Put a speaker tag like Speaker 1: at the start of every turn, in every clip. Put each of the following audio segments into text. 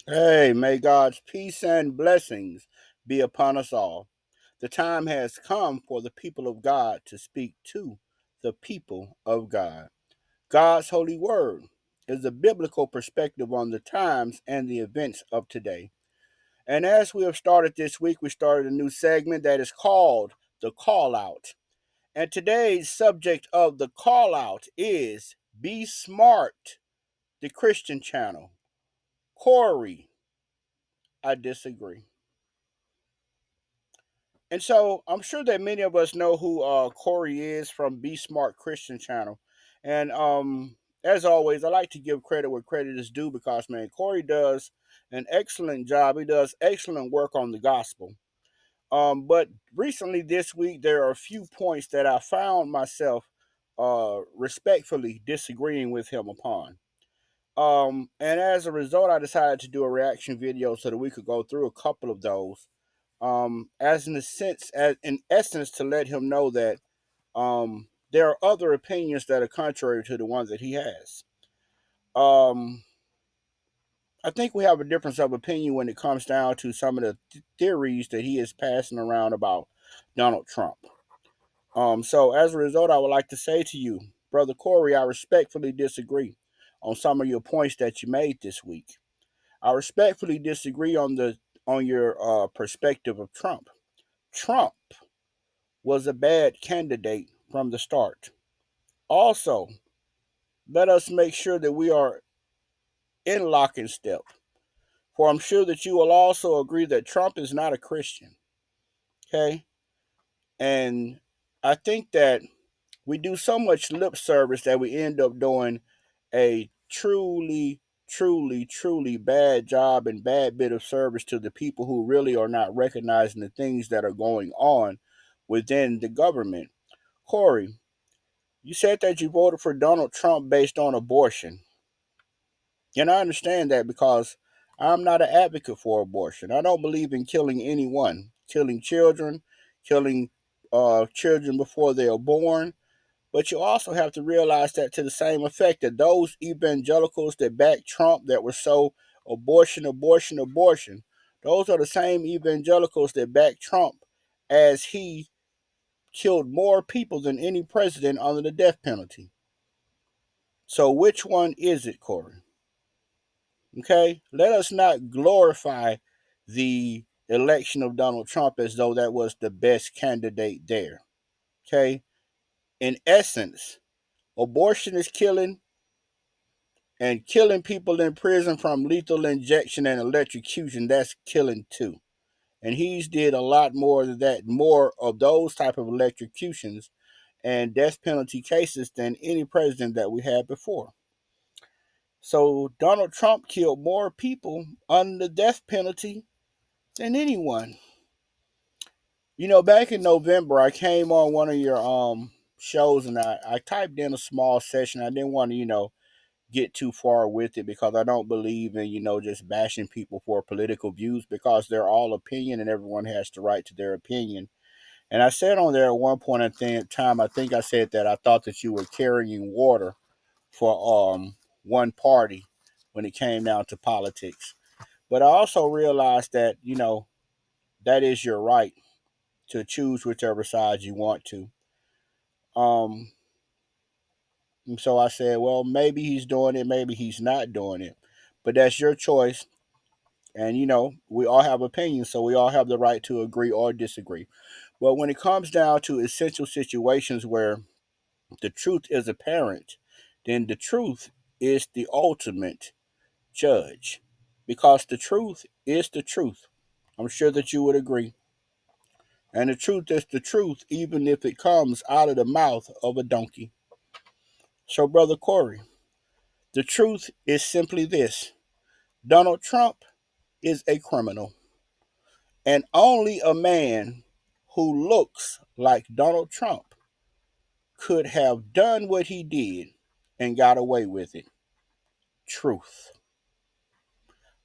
Speaker 1: Hey, may God's peace and blessings be upon us all. The time has come for the people of God to speak to the people of God. God's holy word is a biblical perspective on the times and the events of today. And as we have started this week, we started a new segment that is called The Call Out. And today's subject of the call out is Be Smart, the Christian channel. Corey, I disagree. And so I'm sure that many of us know who Corey is from Be Smart Christian Channel. And as always, I like to give credit where credit is due because, man, Corey does an excellent job. He does excellent work on the gospel. But recently this week, there are a few points that I found myself respectfully disagreeing with him upon. And as a result, I decided to do a reaction video so that we could go through a couple of those as in a sense, as in essence, to let him know that there are other opinions that are contrary to the ones that he has. Um, I think we have a difference of opinion when it comes down to some of the theories that he is passing around about Donald Trump. So as a result, I would like to say to you, Brother Corey, I respectfully disagree on some of your points that you made this week. I respectfully disagree on your perspective of Trump. Trump was a bad candidate from the start. Also, let us make sure that we are in lock and step. For I'm sure that you will also agree that Trump is not a Christian. Okay? And I think that we do so much lip service that we end up doing a truly bad job and bad bit of service to the people who really are not recognizing the things that are going on within the government. Corey, you said that you voted for Donald Trump based on abortion. And I understand that because I'm not an advocate for abortion. I don't believe in killing anyone, killing children before they are born. But you also have to realize that to the same effect that those evangelicals that backed Trump that were so abortion, those are the same evangelicals that backed Trump as he killed more people than any president under the death penalty. So which one is it, Corey? Okay? Let us not glorify the election of Donald Trump as though that was the best candidate there. Okay? In essence, abortion is killing, and killing people in prison from lethal injection and electrocution, that's killing too. And he's did a lot more than that, more of those type of electrocutions and death penalty cases than any president that we had before. So Donald Trump killed more people under the death penalty than anyone. You know, back in November, I came on one of your shows and I typed in a small session. I didn't want to, get too far with it because I don't believe in, just bashing people for political views because they're all opinion and everyone has the right to their opinion. And I said on there at one point in time, I think I said that I thought that you were carrying water for one party when it came down to politics. But I also realized that, that is your right to choose whichever side you want to. Um, and so I said, well, maybe he's doing it, maybe he's not doing it. But that's your choice. And, we all have opinions, so we all have the right to agree or disagree. But when it comes down to essential situations where the truth is apparent, then the truth is the ultimate judge. Because the truth is the truth. I'm sure that you would agree. And the truth is the truth, even if it comes out of the mouth of a donkey. So, Brother Corey, the truth is simply this: Donald Trump is a criminal. And only a man who looks like Donald Trump could have done what he did and got away with it. Truth.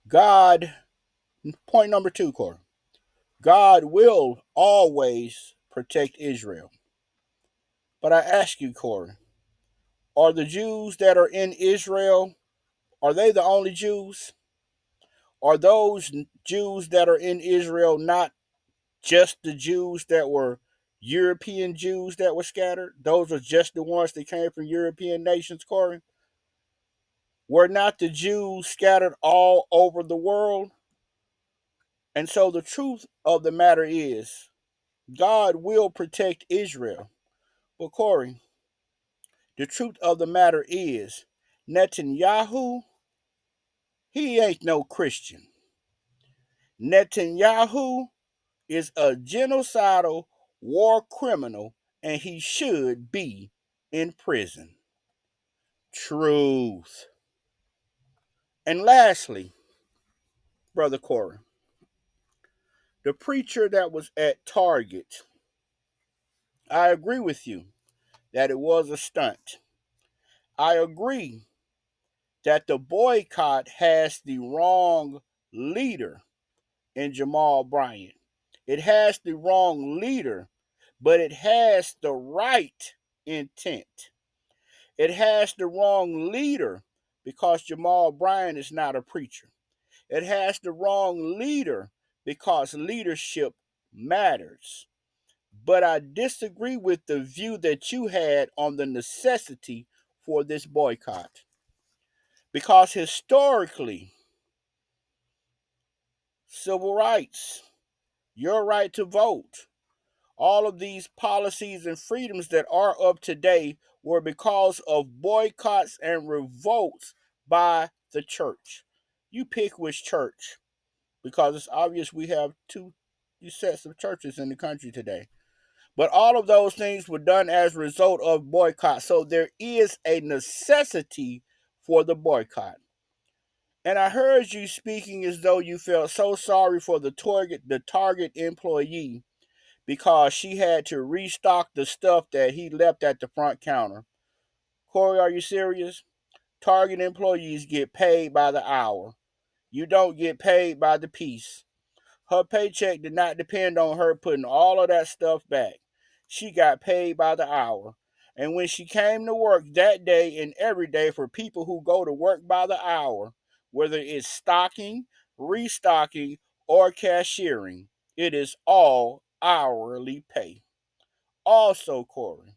Speaker 1: God, point number two, Corey. God will always protect Israel. But I ask you, Corey, are the Jews that are in Israel, are they the only Jews? Are those Jews that are in Israel not just the Jews that were European Jews that were scattered? Those are just the ones that came from European nations, Corey? Were not the Jews scattered all over the world? And so the truth of the matter is, God will protect Israel. But Corey, the truth of the matter is, Netanyahu, he ain't no Christian. Netanyahu is a genocidal war criminal and he should be in prison. Truth. And lastly, Brother Corey, the preacher that was at Target, I agree with you that it was a stunt. I agree that the boycott has the wrong leader in Jamal Bryant. It has the wrong leader, but it has the right intent. It has the wrong leader because Jamal Bryant is not a preacher. It has the wrong leader because leadership matters. But I disagree with the view that you had on the necessity for this boycott. Because historically, civil rights, your right to vote, all of these policies and freedoms that are up today were because of boycotts and revolts by the church. You pick which church, because it's obvious we have two sets of churches in the country today. But all of those things were done as a result of boycott. So there is a necessity for the boycott. And I heard you speaking as though you felt so sorry for the Target employee because she had to restock the stuff that he left at the front counter. Corey, are you serious? Target employees get paid by the hour. You don't get paid by the piece. Her paycheck did not depend on her putting all of that stuff back. She got paid by the hour. And when she came to work that day and every day, for people who go to work by the hour, whether it's stocking, restocking, or cashiering, it is all hourly pay. Also, Corey,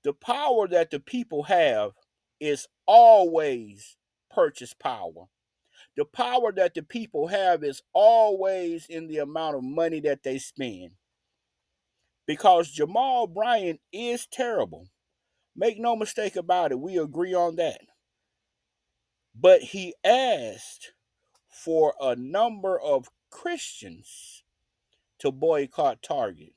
Speaker 1: the power that the people have is always purchase power. The power that the people have is always in the amount of money that they spend. Because Jamal Bryant is terrible. Make no mistake about it. We agree on that. But he asked for a number of Christians to boycott Target.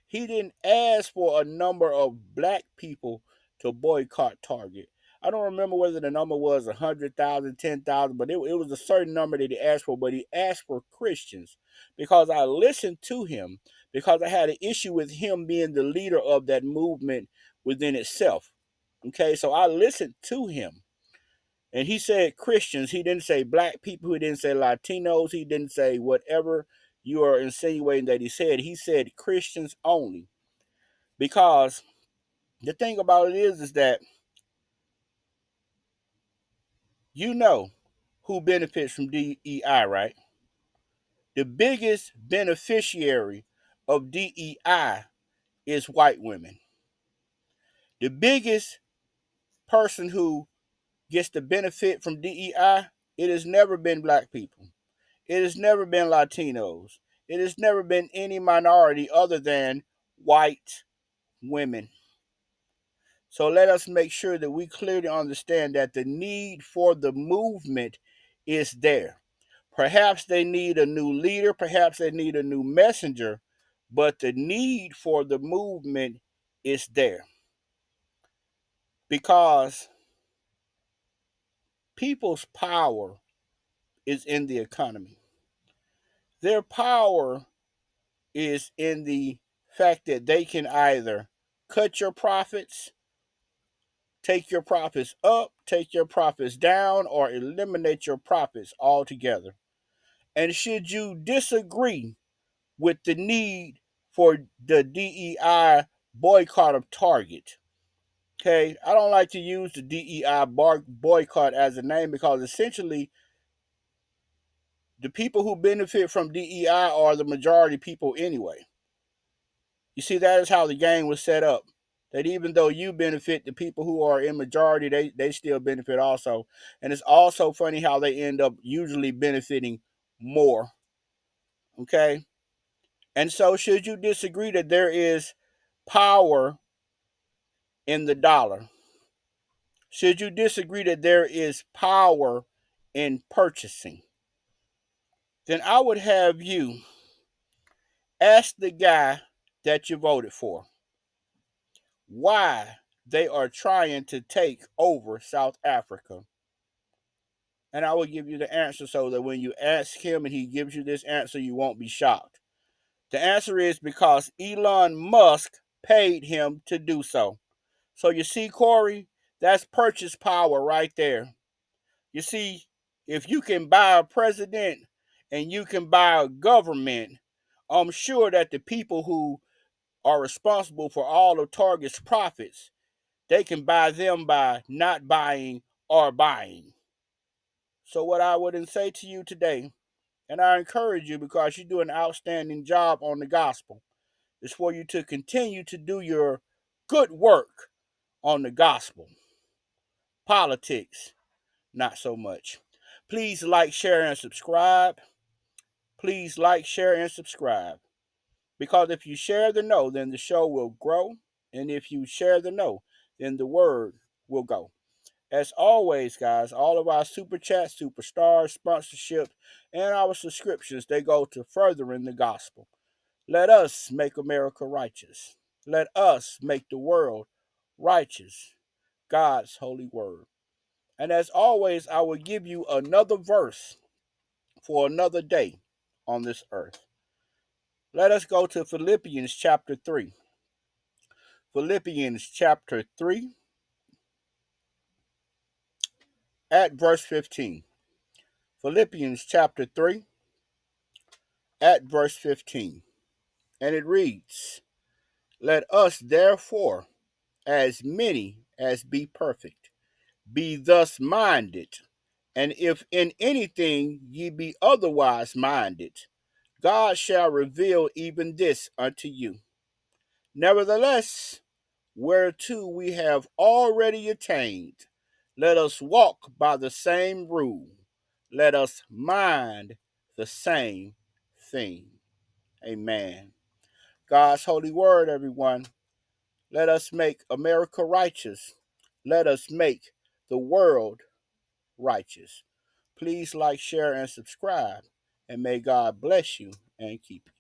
Speaker 1: He didn't ask for a number of black people to boycott Target. I don't remember whether the number was 100,000, 10,000, but it was a certain number that he asked for. But he asked for Christians because I listened to him, because I had an issue with him being the leader of that movement within itself. Okay, so I listened to him. And he said Christians. He didn't say black people. He didn't say Latinos. He didn't say whatever you are insinuating that he said. He said Christians only. Because the thing about it is that you know who benefits from DEI, right? The biggest beneficiary of DEI is white women. The biggest person who gets the benefit from DEI, it has never been black people. It has never been Latinos. It has never been any minority other than white women. So let us make sure that we clearly understand that the need for the movement is there. Perhaps they need a new leader, perhaps they need a new messenger, but the need for the movement is there. Because people's power is in the economy. Their power is in the fact that they can either cut your profits, take your profits up, take your profits down, or eliminate your profits altogether. And should you disagree with the need for the DEI boycott of Target, okay, I don't like to use the DEI boycott as a name because essentially the people who benefit from DEI are the majority people anyway. You see, that is how the game was set up. That even though you benefit, the people who are in majority, they still benefit also. And it's also funny how they end up usually benefiting more. Okay? And so should you disagree that there is power in the dollar? Should you disagree that there is power in purchasing? Then I would have you ask the guy that you voted for why they are trying to take over South Africa. And I will give you the answer so that when you ask him and he gives you this answer, you won't be shocked. The answer is because Elon Musk paid him to do so. So you see, Corey, that's purchase power right there. You see, if you can buy a president and you can buy a government, I'm sure that the people who are responsible for all of Target's profits, they can buy them by not buying or buying. So what I would say to you today, and I encourage you because you do an outstanding job on the gospel, is for you to continue to do your good work on the gospel. Politics, not so much. Please like, share, and subscribe. Please like, share, and subscribe. Because if you share the no, then the show will grow. And if you share the no, then the word will go. As always, guys, all of our super chats, superstars, sponsorships, and our subscriptions, they go to furthering the gospel. Let us make America righteous. Let us make the world righteous. God's holy word. And as always, I will give you another verse for another day on this earth. Let us go to Philippians chapter 3. Philippians chapter 3 at verse 15. Philippians chapter 3 at verse 15. And it reads, let us therefore, as many as be perfect, be thus minded. And if in anything ye be otherwise minded, God shall reveal even this unto you. Nevertheless, whereto we have already attained, let us walk by the same rule. Let us mind the same thing. Amen. God's holy word, everyone. Let us make America righteous. Let us make the world righteous. Please like, share, and subscribe. And may God bless you and keep you.